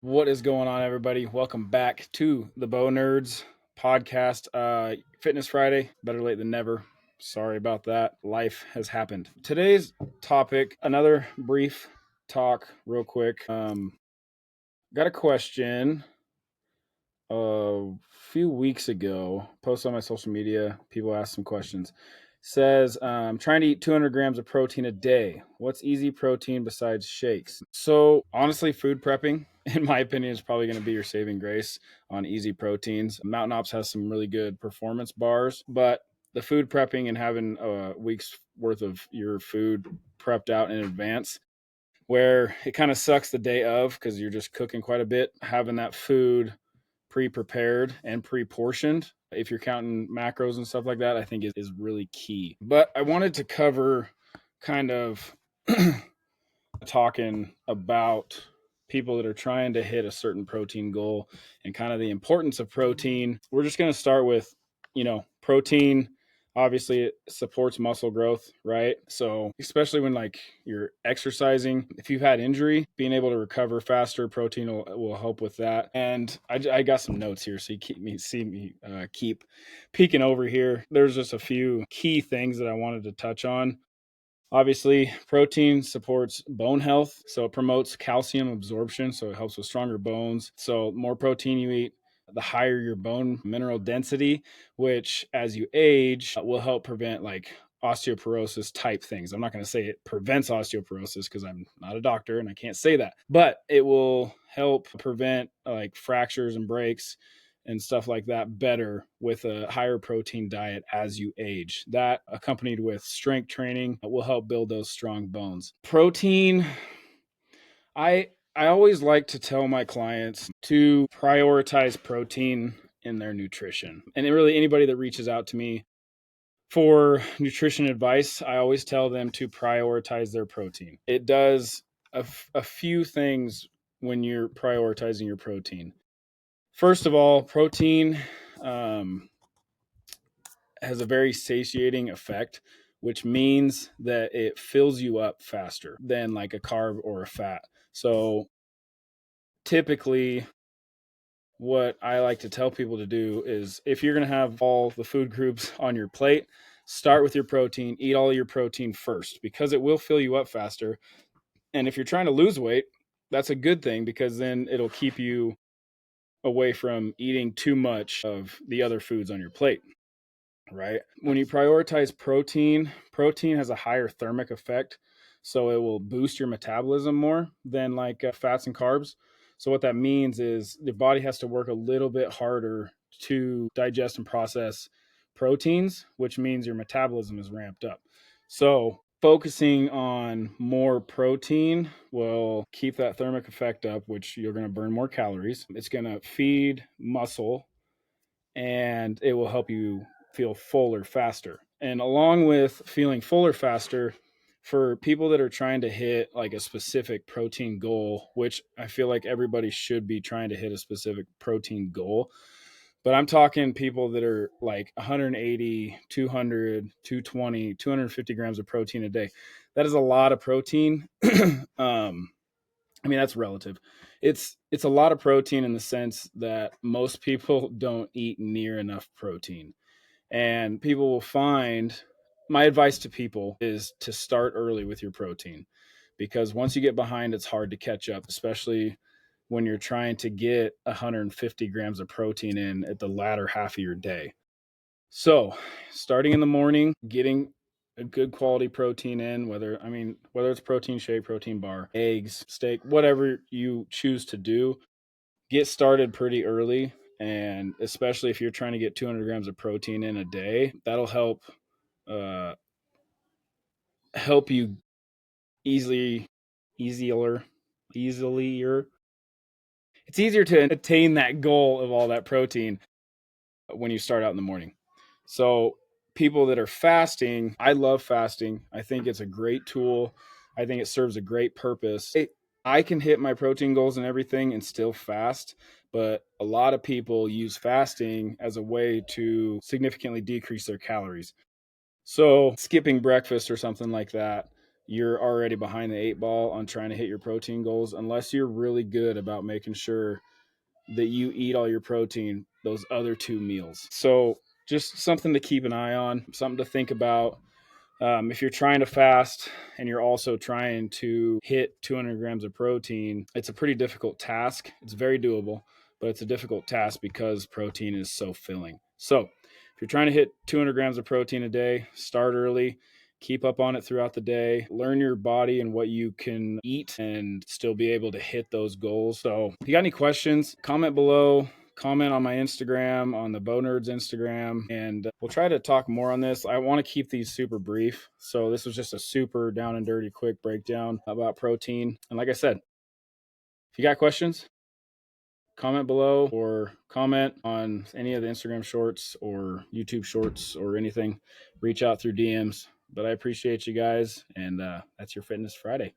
What is going on, everybody? Welcome back to the Bow Nerds podcast. Fitness Friday, better late than never. Sorry about that. Life has happened. Today's topic, another brief talk, real quick. Got a question a few weeks ago, posted on my social media. People asked some questions. Says, trying to eat 200 grams of protein a day. What's easy protein besides shakes? So, honestly, food prepping, in my opinion, is probably going to be your saving grace on easy proteins. Mountain Ops has some really good performance bars, but the food prepping and having a week's worth of your food prepped out in advance, where it kind of sucks the day of because you're just cooking quite a bit, having that food pre-prepared and pre-portioned, if you're counting macros and stuff like that, I think is really key. But I wanted to cover kind of talking about people that are trying to hit a certain protein goal and kind of the importance of protein. We're just going to start with, protein obviously it supports muscle growth, right? So especially when like you're exercising, if you've had injury, being able to recover faster, protein will help with that. And I got some notes here, so you keep peeking over here. There's just a few key things that I wanted to touch on. Obviously, protein supports bone health, so it promotes calcium absorption, so it helps with stronger bones. So, more protein you eat, the higher your bone mineral density, which as you age will help prevent like osteoporosis type things. I'm not going to say it prevents osteoporosis because I'm not a doctor and I can't say that, but it will help prevent like fractures and breaks and stuff like that better with a higher protein diet as you age. That, accompanied with strength training, will help build those strong bones. Protein, I always like to tell my clients to prioritize protein in their nutrition. And really anybody that reaches out to me for nutrition advice, I always tell them to prioritize their protein. It does a few things when you're prioritizing your protein. First of all, protein has a very satiating effect, which means that it fills you up faster than like a carb or a fat. So typically, what I like to tell people to do is if you're going to have all the food groups on your plate, start with your protein, eat all your protein first because it will fill you up faster. And if you're trying to lose weight, that's a good thing because then it'll keep you away from eating too much of the other foods on your plate, right? When you prioritize protein, protein has a higher thermic effect. So it will boost your metabolism more than like fats and carbs. So what that means is the body has to work a little bit harder to digest and process proteins, which means your metabolism is ramped up. So focusing on more protein will keep that thermic effect up, which you're going to burn more calories. It's going to feed muscle and it will help you feel fuller faster. And along with feeling fuller faster, for people that are trying to hit like a specific protein goal, which I feel like everybody should be trying to hit a specific protein goal, but I'm talking people that are like 180, 200, 220, 250 grams of protein a day. That is a lot of protein. I mean, that's relative. It's a lot of protein in the sense that most people don't eat near enough protein. And people will find, my advice to people is to start early with your protein because once you get behind, it's hard to catch up, especially when you're trying to get 150 grams of protein in at the latter half of your day. So, starting in the morning, getting a good quality protein in, whether it's protein shake, protein bar, eggs, steak, whatever you choose to do, get started pretty early. And especially if you're trying to get 200 grams of protein in a day, that'll uh, help you easily, easier, easilier. It's easier to attain that goal of all that protein when you start out in the morning. So people that are fasting, I love fasting. I think it's a great tool. I think it serves a great purpose. I can hit my protein goals and everything and still fast, but a lot of people use fasting as a way to significantly decrease their calories. So skipping breakfast or something like that you're already behind the eight ball on trying to hit your protein goals unless you're really good about making sure that you eat all your protein those other two meals. So just something to keep an eye on, something to think about. If you're trying to fast and you're also trying to hit 200 grams of protein, it's a pretty difficult task. It's very doable, but it's a difficult task because protein is so filling. So if you're trying to hit 200 grams of protein a day, start early. Keep up on it throughout the day. Learn your body and what you can eat and still be able to hit those goals. So if you got any questions, comment below. Comment on my Instagram, on the Bow Nerds Instagram, and we'll try to talk more on this. I want to keep these super brief. So this was just a super down and dirty quick breakdown about protein. And like I said, if you got questions, comment below or comment on any of the Instagram shorts or YouTube shorts or anything. Reach out through DMs. But I appreciate you guys. And that's your Fitness Friday.